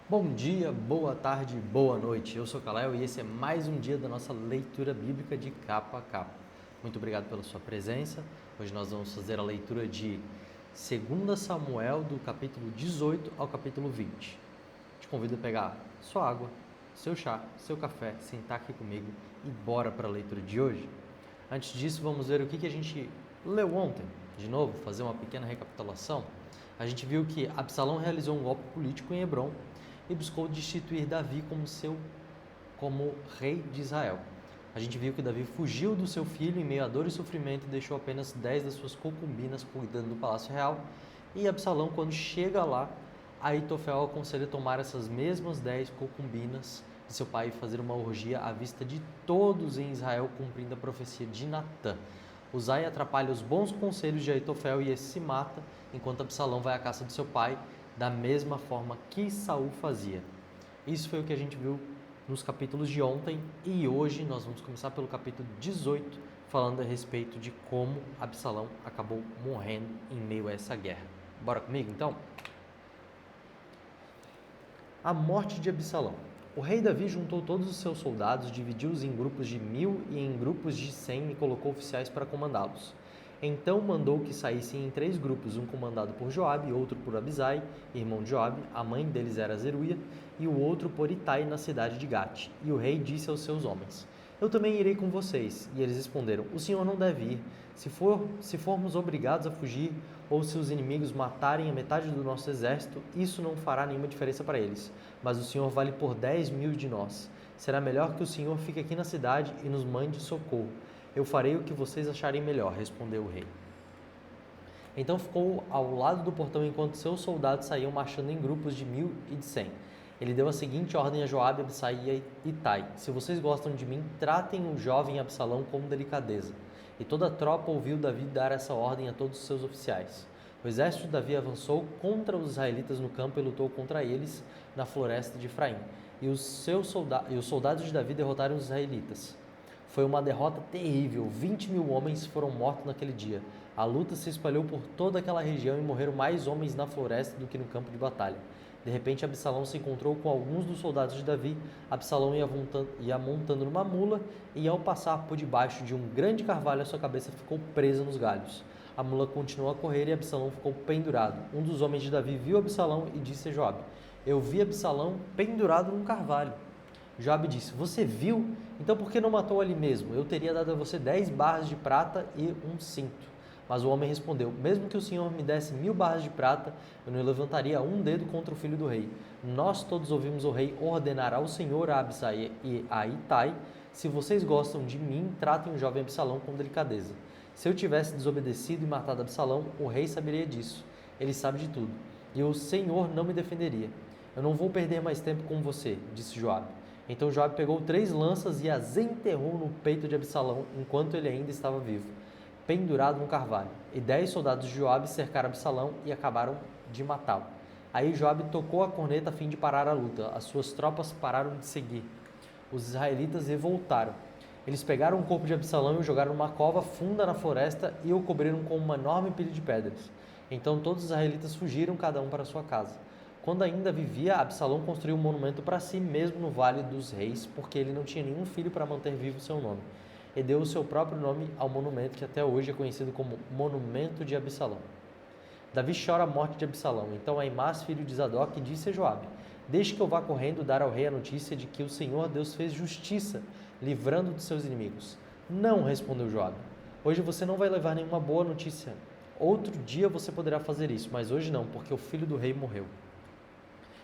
Bom dia, boa tarde, boa noite. Eu sou Kalael e esse é mais um dia da nossa leitura bíblica de capa a capa. Muito obrigado pela sua presença. Hoje nós vamos fazer a leitura de 2 Samuel, do capítulo 18 ao capítulo 20. Te convido a pegar sua água, seu chá, seu café, sentar aqui comigo e bora para a leitura de hoje. Antes disso, vamos ver o que a gente leu ontem. De novo, fazer uma pequena recapitulação. A gente viu que Absalão realizou um golpe político em Hebrom e buscou destituir Davi como rei de Israel. A gente viu que Davi fugiu do seu filho em meio a dor e sofrimento e deixou apenas 10 das suas concubinas cuidando do palácio real. E Absalão, quando chega lá, Aitofel aconselha tomar essas mesmas 10 concubinas de seu pai e fazer uma orgia à vista de todos em Israel, cumprindo a profecia de Natã. Uzai atrapalha os bons conselhos de Aitofel e esse se mata, enquanto Absalão vai à caça de seu pai, da mesma forma que Saul fazia. Isso foi o que a gente viu nos capítulos de ontem e hoje nós vamos começar pelo capítulo 18, falando a respeito de como Absalão acabou morrendo em meio a essa guerra. Bora comigo então? A morte de Absalão. O rei Davi juntou todos os seus soldados, dividiu-os em grupos de 1000 e em grupos de 100 e colocou oficiais para comandá-los. Então mandou que saíssem em 3 grupos, um comandado por Joabe, outro por Abisai, irmão de Joabe, a mãe deles era Zeruia, e o outro por Itai, na cidade de Gate. E o rei disse aos seus homens: Eu também irei com vocês. E eles responderam: O senhor não deve ir. Se formos obrigados a fugir, ou se os inimigos matarem a metade do nosso exército, isso não fará nenhuma diferença para eles. Mas o senhor vale por 10.000 de nós. Será melhor que o senhor fique aqui na cidade e nos mande socorro. Eu farei o que vocês acharem melhor, respondeu o rei. Então ficou ao lado do portão enquanto seus soldados saíam marchando em grupos de 1000 e de 100. Ele deu a seguinte ordem a Joabe, Abisai e Itai: Se vocês gostam de mim, tratem o jovem Absalão com delicadeza. E toda a tropa ouviu Davi dar essa ordem a todos os seus oficiais. O exército de Davi avançou contra os israelitas no campo e lutou contra eles na floresta de Efraim. E os soldados de Davi derrotaram os israelitas. Foi uma derrota terrível, 20.000 homens foram mortos naquele dia. A luta se espalhou por toda aquela região e morreram mais homens na floresta do que no campo de batalha. De repente, Absalão se encontrou com alguns dos soldados de Davi. Absalão ia montando numa mula e, ao passar por debaixo de um grande carvalho, a sua cabeça ficou presa nos galhos. A mula continuou a correr e Absalão ficou pendurado. Um dos homens de Davi viu Absalão e disse a Joabe: Eu vi Absalão pendurado num carvalho. Joabe disse: Você viu? Então por que não matou ali mesmo? Eu teria dado a você 10 barras de prata e um cinto. Mas o homem respondeu: Mesmo que o senhor me desse 1000 barras de prata, eu não levantaria um dedo contra o filho do rei. Nós todos ouvimos o rei ordenar ao senhor, a Abisai e a Itai: Se vocês gostam de mim, tratem o jovem Absalão com delicadeza. Se eu tivesse desobedecido e matado Absalão, o rei saberia disso. Ele sabe de tudo. E o senhor não me defenderia. Eu não vou perder mais tempo com você, disse Joabe. Então Joabe pegou 3 lanças e as enterrou no peito de Absalão enquanto ele ainda estava vivo, pendurado num carvalho. E 10 soldados de Joabe cercaram Absalão e acabaram de matá-lo. Aí Joabe tocou a corneta a fim de parar a luta. As suas tropas pararam de seguir. Os israelitas revoltaram. Eles pegaram o corpo de Absalão e o jogaram numa cova funda na floresta e o cobriram com uma enorme pilha de pedras. Então todos os israelitas fugiram, cada um para sua casa. Quando ainda vivia, Absalão construiu um monumento para si mesmo no Vale dos Reis, porque ele não tinha nenhum filho para manter vivo seu nome. E deu o seu próprio nome ao monumento, que até hoje é conhecido como Monumento de Absalão. Davi chora a morte de Absalão. Então Aimás, filho de Zadok, disse a Joabe: Deixe que eu vá correndo dar ao rei a notícia de que o Senhor Deus fez justiça, livrando de seus inimigos. Não, respondeu Joabe. Hoje você não vai levar nenhuma boa notícia. Outro dia você poderá fazer isso, mas hoje não, porque o filho do rei morreu.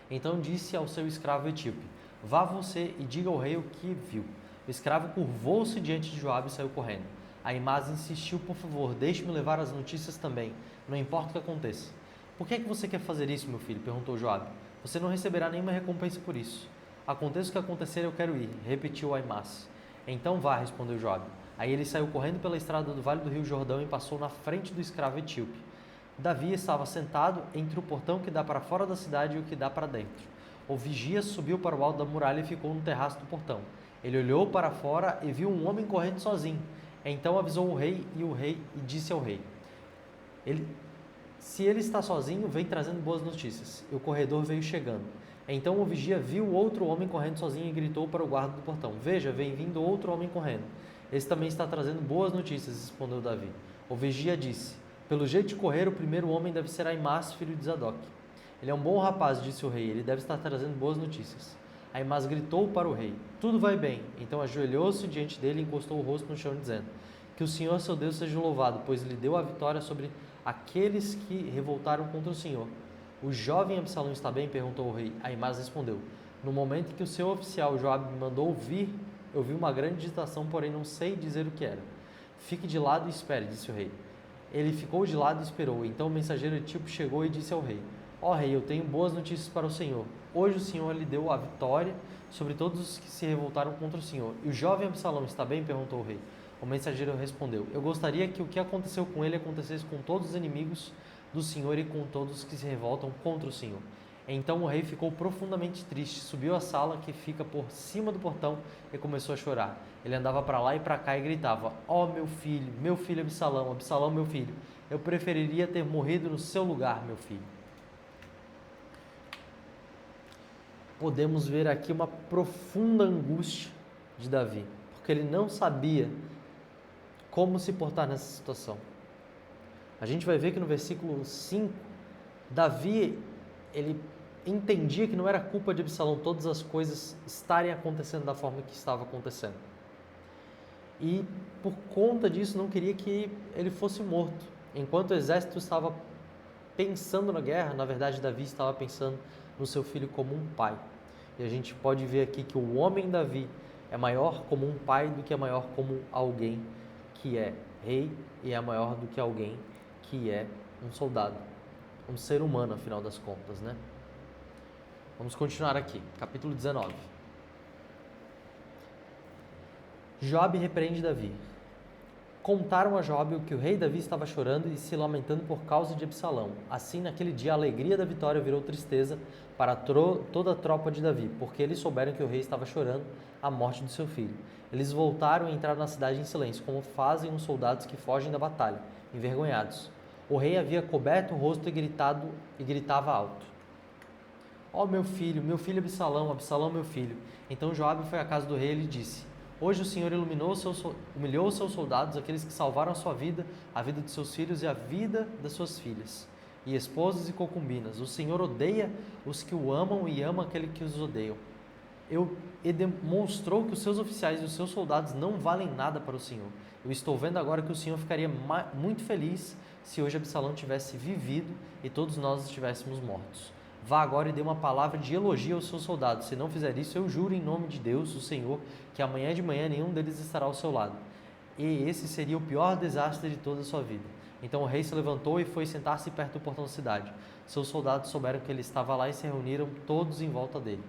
Então disse ao seu escravo etíope: Vá você e diga ao rei o que viu. O escravo curvou-se diante de Joabe e saiu correndo. Aimás insistiu: Por favor, deixe-me levar as notícias também, não importa o que aconteça. Por que é que você quer fazer isso, meu filho? Perguntou Joabe. Você não receberá nenhuma recompensa por isso. Aconteça o que acontecer, eu quero ir, repetiu Aimás. Então vá, respondeu Joabe. Aí ele saiu correndo pela estrada do vale do rio Jordão e passou na frente do escravo etíope. Davi estava sentado entre o portão que dá para fora da cidade e o que dá para dentro. O vigia subiu para o alto da muralha e ficou no terraço do portão. Ele olhou para fora e viu um homem correndo sozinho. Então avisou o rei e disse ao rei: Se ele está sozinho, vem trazendo boas notícias. E o corredor veio chegando. Então o vigia viu outro homem correndo sozinho e gritou para o guarda do portão: Veja, vem vindo outro homem correndo. Esse também está trazendo boas notícias, respondeu Davi. O vigia disse: Pelo jeito de correr, o primeiro homem deve ser Aimás, filho de Zadok. Ele é um bom rapaz, disse o rei, ele deve estar trazendo boas notícias. Aimás gritou para o rei: Tudo vai bem. Então ajoelhou-se diante dele e encostou o rosto no chão, dizendo: Que o Senhor seu Deus seja louvado, pois lhe deu a vitória sobre aqueles que revoltaram contra o Senhor. O jovem Absalão está bem? Perguntou o rei. Aimás respondeu: No momento em que o seu oficial Joabe me mandou vir, eu vi uma grande agitação, porém não sei dizer o que era. Fique de lado e espere, disse o rei. Ele ficou de lado e esperou. Então o mensageiro etíope chegou e disse ao rei: Ó rei, eu tenho boas notícias para o Senhor. Hoje o Senhor lhe deu a vitória sobre todos os que se revoltaram contra o Senhor. E o jovem Absalão está bem? Perguntou o rei. O mensageiro respondeu: Eu gostaria que o que aconteceu com ele acontecesse com todos os inimigos do Senhor e com todos os que se revoltam contra o Senhor. Então o rei ficou profundamente triste, subiu à sala que fica por cima do portão e começou a chorar. Ele andava para lá e para cá e gritava: Ó meu filho Absalão, Absalão, meu filho, eu preferiria ter morrido no seu lugar, meu filho. Podemos ver aqui uma profunda angústia de Davi, porque ele não sabia como se portar nessa situação. A gente vai ver que no versículo 5, Davi, ele entendia que não era culpa de Absalão todas as coisas estarem acontecendo da forma que estava acontecendo. E por conta disso não queria que ele fosse morto. Enquanto o exército estava pensando na guerra, na verdade Davi estava pensando no seu filho como um pai. E a gente pode ver aqui que o homem Davi é maior como um pai do que é maior como alguém que é rei e é maior do que alguém que é um soldado, um ser humano, afinal das contas, né? Vamos continuar aqui, capítulo 19. Joabe repreende Davi. Contaram a Joabe o que o rei Davi estava chorando e se lamentando por causa de Absalão. Assim, naquele dia, a alegria da vitória virou tristeza para toda a tropa de Davi, porque eles souberam que o rei estava chorando a morte do seu filho. Eles voltaram e entraram na cidade em silêncio, como fazem os soldados que fogem da batalha, envergonhados. O rei havia coberto o rosto e gritava alto: Ó meu filho Absalão, Absalão meu filho. Então Joabe foi à casa do rei e lhe disse: Hoje o Senhor humilhou os seus soldados, aqueles que salvaram a sua vida, a vida de seus filhos e a vida das suas filhas, e esposas e concubinas. O Senhor odeia os que o amam e ama aquele que os odeiam. E demonstrou que os seus oficiais e os seus soldados não valem nada para o Senhor. Eu estou vendo agora que o Senhor ficaria muito feliz se hoje Absalão tivesse vivido e todos nós estivéssemos mortos. Vá agora e dê uma palavra de elogio aos seus soldados. Se não fizer isso, eu juro em nome de Deus, o Senhor, que amanhã de manhã nenhum deles estará ao seu lado. E esse seria o pior desastre de toda a sua vida. Então o rei se levantou e foi sentar-se perto do portão da cidade. Seus soldados souberam que ele estava lá e se reuniram todos em volta dele.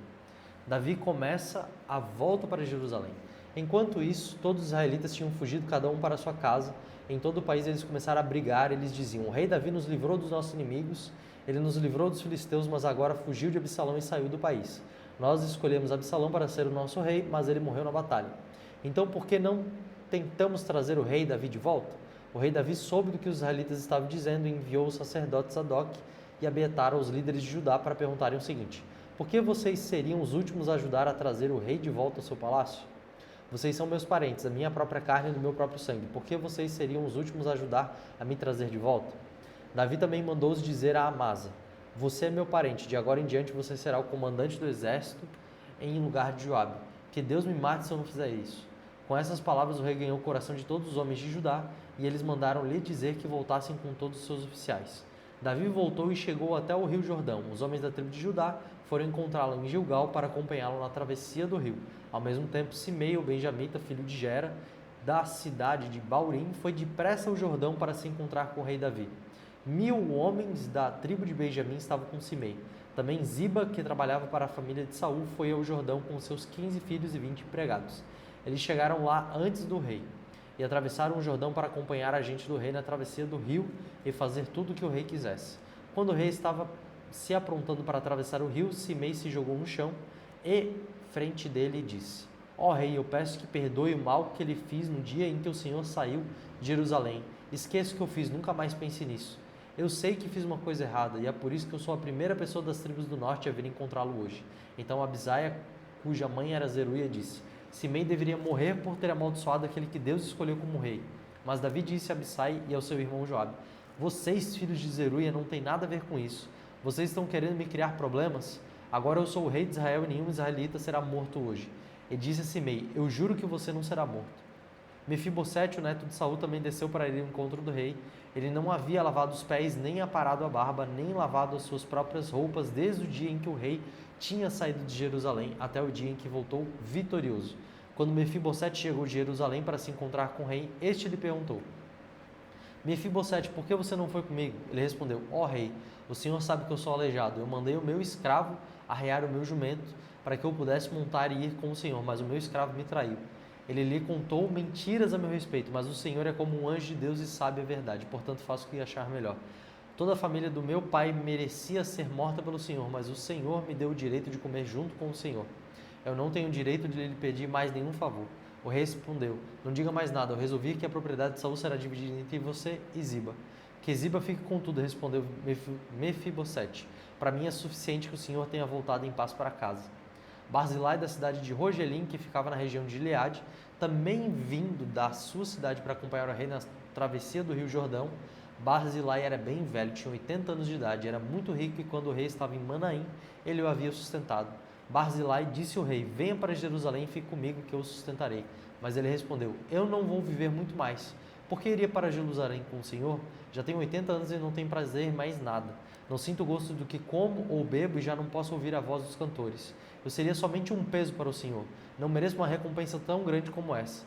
Davi começa a volta para Jerusalém. Enquanto isso, todos os israelitas tinham fugido, cada um para a sua casa. Em todo o país eles começaram a brigar. Eles diziam: O rei Davi nos livrou dos nossos inimigos, ele nos livrou dos filisteus, mas agora fugiu de Absalão e saiu do país. Nós escolhemos Absalão para ser o nosso rei, mas ele morreu na batalha. Então, por que não tentamos trazer o rei Davi de volta? O rei Davi soube do que os israelitas estavam dizendo e enviou o sacerdote Zadok e Abiatar aos líderes de Judá para perguntarem o seguinte: Por que vocês seriam os últimos a ajudar a trazer o rei de volta ao seu palácio? Vocês são meus parentes, a minha própria carne e do meu próprio sangue. Por que vocês seriam os últimos a ajudar a me trazer de volta? Davi também mandou-os dizer a Amasa: Você é meu parente, de agora em diante você será o comandante do exército em lugar de Joabe. Que Deus me mate se eu não fizer isso. Com essas palavras o rei ganhou o coração de todos os homens de Judá e eles mandaram lhe dizer que voltassem com todos os seus oficiais. Davi voltou e chegou até o rio Jordão. Os homens da tribo de Judá foram encontrá-lo em Gilgal para acompanhá-lo na travessia do rio. Ao mesmo tempo, Simei, o benjamita, filho de Gera, da cidade de Baurim, foi depressa ao Jordão para se encontrar com o rei Davi. 1000 homens da tribo de Benjamim estavam com Simei. Também Ziba, que trabalhava para a família de Saul, foi ao Jordão com seus 15 filhos e 20 empregados. Eles chegaram lá antes do rei e atravessaram o Jordão para acompanhar a gente do rei na travessia do rio e fazer tudo o que o rei quisesse. Quando o rei estava se aprontando para atravessar o rio, Simei se jogou no chão e, frente dele, disse: Ó rei, eu peço que perdoe o mal que lhe fiz no dia em que o Senhor saiu de Jerusalém. Esqueça o que eu fiz, nunca mais pense nisso. Eu sei que fiz uma coisa errada e é por isso que eu sou a primeira pessoa das tribos do norte a vir encontrá-lo hoje. Então Abisaia, cuja mãe era Zeruia, disse: Simei deveria morrer por ter amaldiçoado aquele que Deus escolheu como rei. Mas Davi disse a Abisai e ao seu irmão Joabe: Vocês, filhos de Zeruia, não têm nada a ver com isso. Vocês estão querendo me criar problemas? Agora eu sou o rei de Israel e nenhum israelita será morto hoje. E disse a Simei: Eu juro que você não será morto. Mefibosete, o neto de Saul, também desceu para ir ao encontro do rei. Ele não havia lavado os pés, nem aparado a barba, nem lavado as suas próprias roupas, desde o dia em que o rei tinha saído de Jerusalém até o dia em que voltou vitorioso. Quando Mefibosete chegou de Jerusalém para se encontrar com o rei, este lhe perguntou: Mefibosete, por que você não foi comigo? Ele respondeu: Ó rei, o senhor sabe que eu sou aleijado. Eu mandei o meu escravo arrear o meu jumento para que eu pudesse montar e ir com o senhor, mas o meu escravo me traiu. Ele lhe contou mentiras a meu respeito, mas o Senhor é como um anjo de Deus e sabe a verdade, portanto faço o que achar melhor. Toda a família do meu pai merecia ser morta pelo Senhor, mas o Senhor me deu o direito de comer junto com o Senhor. Eu não tenho o direito de lhe pedir mais nenhum favor. O rei respondeu: Não diga mais nada, eu resolvi que a propriedade de Saul será dividida entre você e Ziba. Que Ziba fique com tudo, respondeu Mefibosete. Para mim é suficiente que o Senhor tenha voltado em paz para casa. Barzilai, da cidade de Rogelim, que ficava na região de Gileade, também vindo da sua cidade para acompanhar o rei na travessia do rio Jordão. Barzilai era bem velho, tinha 80 anos de idade, era muito rico e quando o rei estava em Manaim, ele o havia sustentado. Barzilai disse ao rei: Venha para Jerusalém e fique comigo que eu o sustentarei. Mas ele respondeu: Eu não vou viver muito mais. Por que iria para Jerusalém com o Senhor? Já tenho 80 anos e não tenho prazer em mais nada. Não sinto gosto do que como ou bebo e já não posso ouvir a voz dos cantores. Eu seria somente um peso para o Senhor. Não mereço uma recompensa tão grande como essa.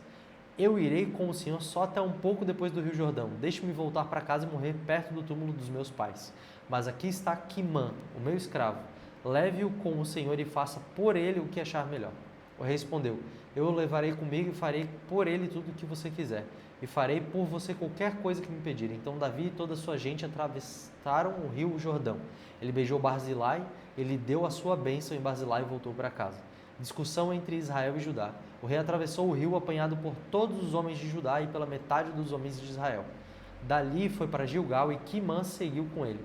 Eu irei com o Senhor só até um pouco depois do rio Jordão. Deixe-me voltar para casa e morrer perto do túmulo dos meus pais. Mas aqui está Quimã, o meu escravo. Leve-o com o Senhor e faça por ele o que achar melhor. O rei respondeu: Eu o levarei comigo e farei por ele tudo o que você quiser. E farei por você qualquer coisa que me pedir. Então Davi e toda a sua gente atravessaram o rio Jordão. Ele beijou Barzilai, ele deu a sua bênção em Barzilai e voltou para casa. Discussão entre Israel e Judá. O rei atravessou o rio apanhado por todos os homens de Judá e pela metade dos homens de Israel. Dali foi para Gilgal e Quimã seguiu com ele.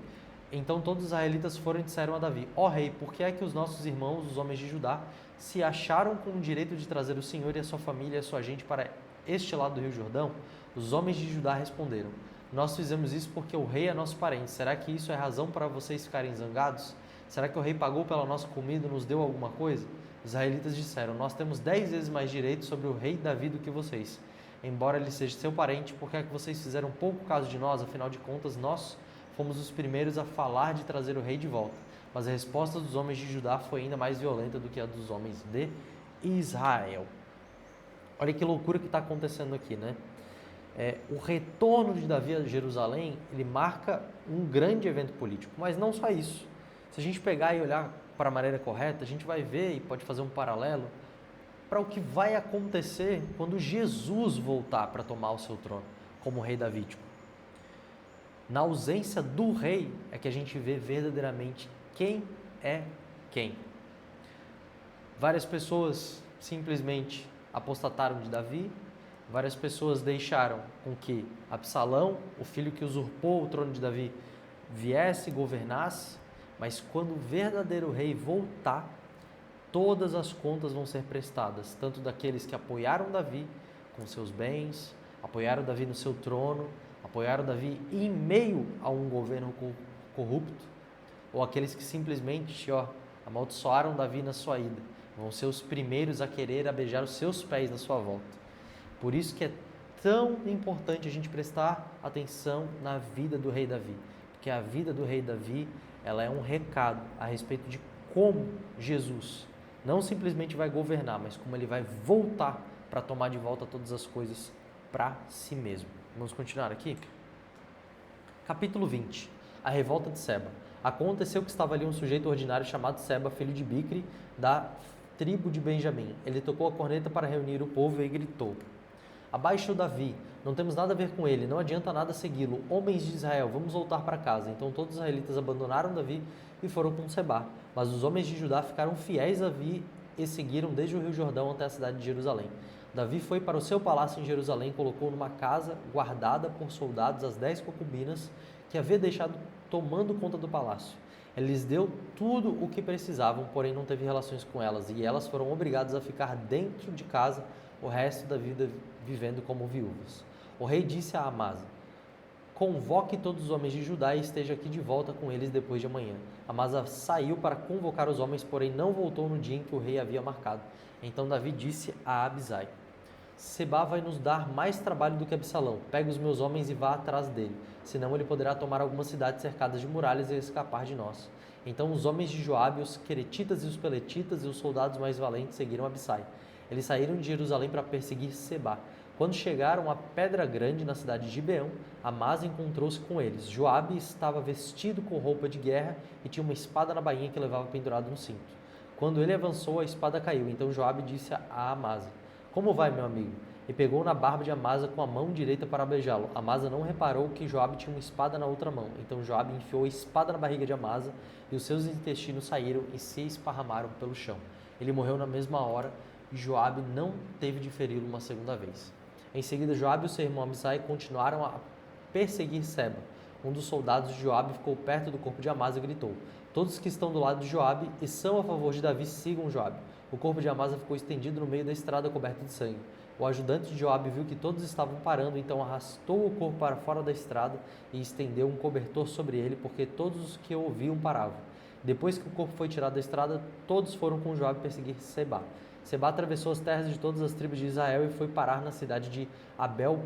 Então todos os israelitas foram e disseram a Davi: Ó rei, por que é que os nossos irmãos, os homens de Judá, se acharam com o direito de trazer o Senhor e a sua família e a sua gente para este lado do rio Jordão? Os homens de Judá responderam: Nós fizemos isso porque o rei é nosso parente. Será que isso é razão para vocês ficarem zangados? Será que o rei pagou pela nossa comida e nos deu alguma coisa? Os israelitas disseram: Nós temos 10 vezes mais direito sobre o rei Davi do que vocês. Embora ele seja seu parente, por que é que vocês fizeram pouco caso de nós? Afinal de contas, nós fomos os primeiros a falar de trazer o rei de volta. Mas a resposta dos homens de Judá foi ainda mais violenta do que a dos homens de Israel. Olha que loucura que está acontecendo aqui, né? O retorno de Davi a Jerusalém, ele marca um grande evento político, mas não só isso. Se a gente pegar e olhar para a maneira correta, a gente vai ver e pode fazer um paralelo para o que vai acontecer quando Jesus voltar para tomar o seu trono como rei davídico. Na ausência do rei é que a gente vê verdadeiramente quem é quem. Várias pessoas simplesmente apostataram de Davi, várias pessoas deixaram com que Absalão, o filho que usurpou o trono de Davi, viesse e governasse, mas quando o verdadeiro rei voltar, todas as contas vão ser prestadas, tanto daqueles que apoiaram Davi com seus bens, apoiaram Davi no seu trono, apoiaram Davi em meio a um governo corrupto, ou aqueles que simplesmente amaldiçoaram Davi na sua ida, vão ser os primeiros a querer beijar os seus pés na sua volta. Por isso que é tão importante a gente prestar atenção na vida do rei Davi, porque a vida do rei Davi, ela é um recado a respeito de como Jesus não simplesmente vai governar, mas como ele vai voltar para tomar de volta todas as coisas para si mesmo. Vamos continuar aqui? Capítulo 20. A revolta de Seba. Aconteceu que estava ali um sujeito ordinário chamado Seba, filho de Bicri, da tribo de Benjamim. Ele tocou a corneta para reunir o povo e gritou: Abaixo Davi, não temos nada a ver com ele, não adianta nada segui-lo. Homens de Israel, vamos voltar para casa. Então todos os israelitas abandonaram Davi e foram com Seba. Mas os homens de Judá ficaram fiéis a Davi e seguiram desde o rio Jordão até a cidade de Jerusalém. Davi foi para o seu palácio em Jerusalém e colocou numa casa guardada por soldados as 10 concubinas que havia deixado tomando conta do palácio. Ele lhes deu tudo o que precisavam, porém não teve relações com elas, e elas foram obrigadas a ficar dentro de casa o resto da vida vivendo como viúvas. O rei disse a Amasa: convoque todos os homens de Judá e esteja aqui de volta com eles depois de amanhã. Amasa saiu para convocar os homens, porém não voltou no dia em que o rei havia marcado. Então Davi disse a Abisai: Sebá vai nos dar mais trabalho do que Absalão. Pegue os meus homens e vá atrás dele, senão ele poderá tomar algumas cidades cercadas de muralhas e escapar de nós. Então os homens de Joabe, os queretitas e os peletitas e os soldados mais valentes seguiram Abisai. Eles saíram de Jerusalém para perseguir Sebá. Quando chegaram à Pedra Grande, na cidade de Gibeão, Amasa encontrou-se com eles. Joabe estava vestido com roupa de guerra e tinha uma espada na bainha que levava pendurado no cinto. Quando ele avançou, a espada caiu. Então Joabe disse a Amasa: como vai, meu amigo? E pegou na barba de Amasa com a mão direita para beijá-lo. Amasa não reparou que Joabe tinha uma espada na outra mão. Então Joabe enfiou a espada na barriga de Amasa e os seus intestinos saíram e se esparramaram pelo chão. Ele morreu na mesma hora e Joabe não teve de feri-lo uma segunda vez. Em seguida, Joabe e o seu irmão Abisai continuaram a perseguir Seba. Um dos soldados de Joabe ficou perto do corpo de Amasa e gritou: todos que estão do lado de Joabe e são a favor de Davi sigam Joabe. O corpo de Amasa ficou estendido no meio da estrada coberto de sangue. O ajudante de Joabe viu que todos estavam parando, então arrastou o corpo para fora da estrada e estendeu um cobertor sobre ele, porque todos os que o ouviam paravam. Depois que o corpo foi tirado da estrada, todos foram com Joabe perseguir Sebá. Sebá atravessou as terras de todas as tribos de Israel e foi parar na cidade de Abel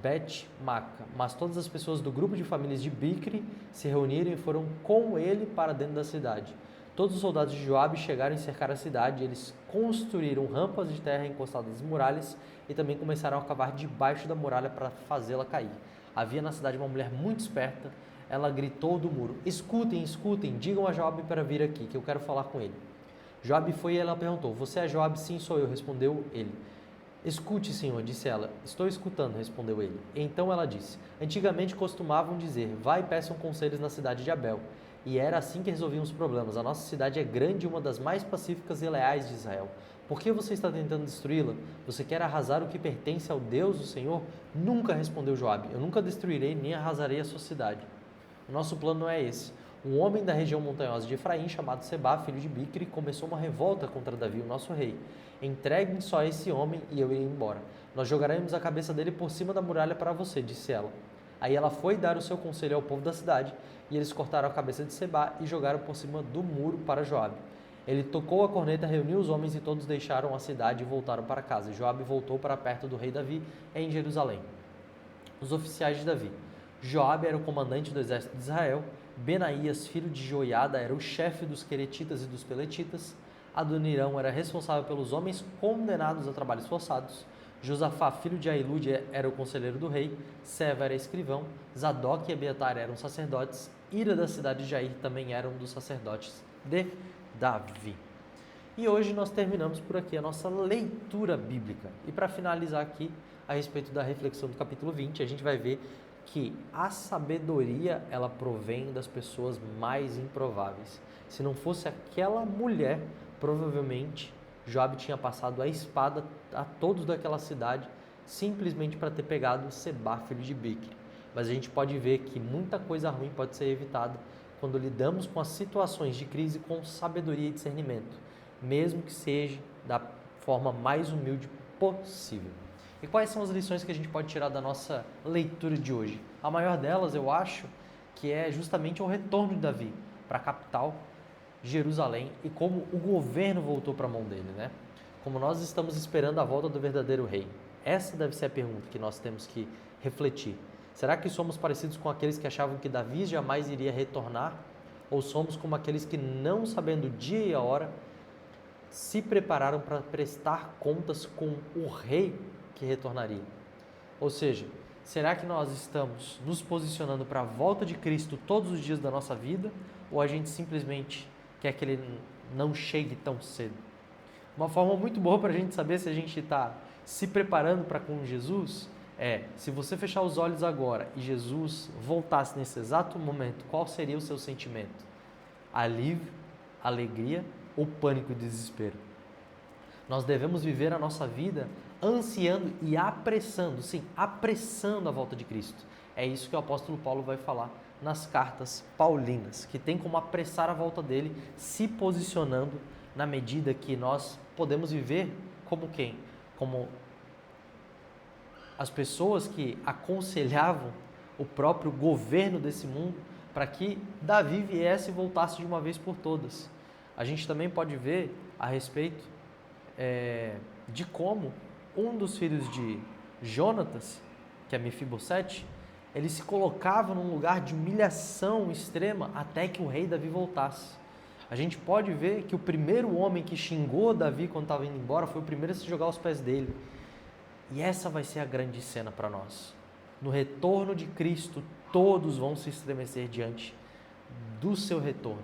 Bet-Maca. Mas todas as pessoas do grupo de famílias de Bicri se reuniram e foram com ele para dentro da cidade. Todos os soldados de Joabe chegaram e cercaram a cidade. Eles construíram rampas de terra encostadas às muralhas e também começaram a cavar debaixo da muralha para fazê-la cair. Havia na cidade uma mulher muito esperta. Ela gritou do muro: escutem, escutem, digam a Joabe para vir aqui, que eu quero falar com ele. Joabe foi e ela perguntou: você é Joabe? Sim, sou eu, respondeu ele. Escute, senhor, disse ela. Estou escutando, respondeu ele. Então ela disse: antigamente costumavam dizer: vai e peçam conselhos na cidade de Abel. E era assim que resolviam os problemas. A nossa cidade é grande e uma das mais pacíficas e leais de Israel. Por que você está tentando destruí-la? Você quer arrasar o que pertence ao Deus, o Senhor? Nunca, respondeu Joabe. Eu nunca destruirei nem arrasarei a sua cidade. O nosso plano não é esse. Um homem da região montanhosa de Efraim, chamado Sebá, filho de Bicri, começou uma revolta contra Davi, o nosso rei. Entreguem só esse homem e eu irei embora. Nós jogaremos a cabeça dele por cima da muralha para você, disse ela. Aí ela foi dar o seu conselho ao povo da cidade, e eles cortaram a cabeça de Sebá e jogaram por cima do muro para Joabe. Ele tocou a corneta, reuniu os homens e todos deixaram a cidade e voltaram para casa. Joabe voltou para perto do rei Davi, em Jerusalém. Os oficiais de Davi. Joabe era o comandante do exército de Israel. Benaías, filho de Joiada, era o chefe dos queretitas e dos peletitas. Adonirão era responsável pelos homens condenados a trabalhos forçados. Josafá, filho de Ahilude, era o conselheiro do rei. Seva era escrivão. Zadok e Abiatar eram sacerdotes. Ira da cidade de Jair também era um dos sacerdotes de Davi. E hoje nós terminamos por aqui a nossa leitura bíblica. E para finalizar aqui, a respeito da reflexão do capítulo 20, a gente vai ver que a sabedoria, ela provém das pessoas mais improváveis. Se não fosse aquela mulher, provavelmente Joabe tinha passado a espada a todos daquela cidade, simplesmente para ter pegado Sebá, filho de Bicri. Mas a gente pode ver que muita coisa ruim pode ser evitada quando lidamos com as situações de crise com sabedoria e discernimento, mesmo que seja da forma mais humilde possível. E quais são as lições que a gente pode tirar da nossa leitura de hoje? A maior delas, eu acho, que é justamente o retorno de Davi para a capital, Jerusalém, e como o governo voltou para a mão dele, né? Como nós estamos esperando a volta do verdadeiro rei. Essa deve ser a pergunta que nós temos que refletir. Será que somos parecidos com aqueles que achavam que Davi jamais iria retornar? Ou somos como aqueles que, não sabendo o dia e a hora, se prepararam para prestar contas com o rei que retornaria? Ou seja, será que nós estamos nos posicionando para a volta de Cristo todos os dias da nossa vida, ou a gente simplesmente quer que ele não chegue tão cedo? Uma forma muito boa para a gente saber se a gente está se preparando para com Jesus é, se você fechar os olhos agora e Jesus voltasse nesse exato momento, qual seria o seu sentimento? Alívio, alegria ou pânico e desespero? Nós devemos viver a nossa vida ansiando e apressando, sim, apressando a volta de Cristo. É isso que o apóstolo Paulo vai falar nas cartas paulinas, que tem como apressar a volta dele, se posicionando na medida que nós podemos viver como quem? Como as pessoas que aconselhavam o próprio governo desse mundo para que Davi viesse e voltasse de uma vez por todas. A gente também pode ver a respeito de como um dos filhos de Jonatas, que é Mefibosete, ele se colocava num lugar de humilhação extrema até que o rei Davi voltasse. A gente pode ver que o primeiro homem que xingou Davi quando estava indo embora foi o primeiro a se jogar aos pés dele. E essa vai ser a grande cena para nós. No retorno de Cristo, todos vão se estremecer diante do seu retorno.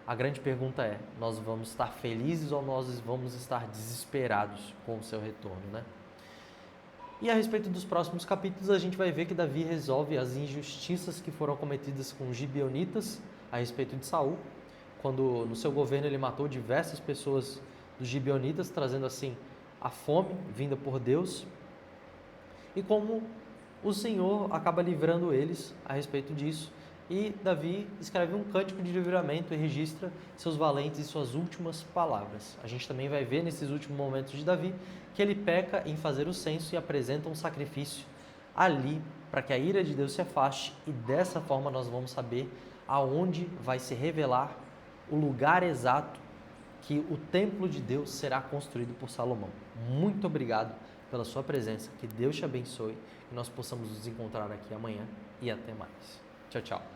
A grande pergunta é, nós vamos estar felizes ou nós vamos estar desesperados com o seu retorno, né? E a respeito dos próximos capítulos, a gente vai ver que Davi resolve as injustiças que foram cometidas com os gibeonitas a respeito de Saul, quando no seu governo ele matou diversas pessoas dos gibeonitas, trazendo assim a fome vinda por Deus, e como o Senhor acaba livrando eles a respeito disso. E Davi escreve um cântico de livramento e registra seus valentes e suas últimas palavras. A gente também vai ver nesses últimos momentos de Davi que ele peca em fazer o censo e apresenta um sacrifício ali para que a ira de Deus se afaste, e dessa forma nós vamos saber aonde vai se revelar o lugar exato que o templo de Deus será construído por Salomão. Muito obrigado pela sua presença, que Deus te abençoe, que nós possamos nos encontrar aqui amanhã e até mais. Tchau, tchau.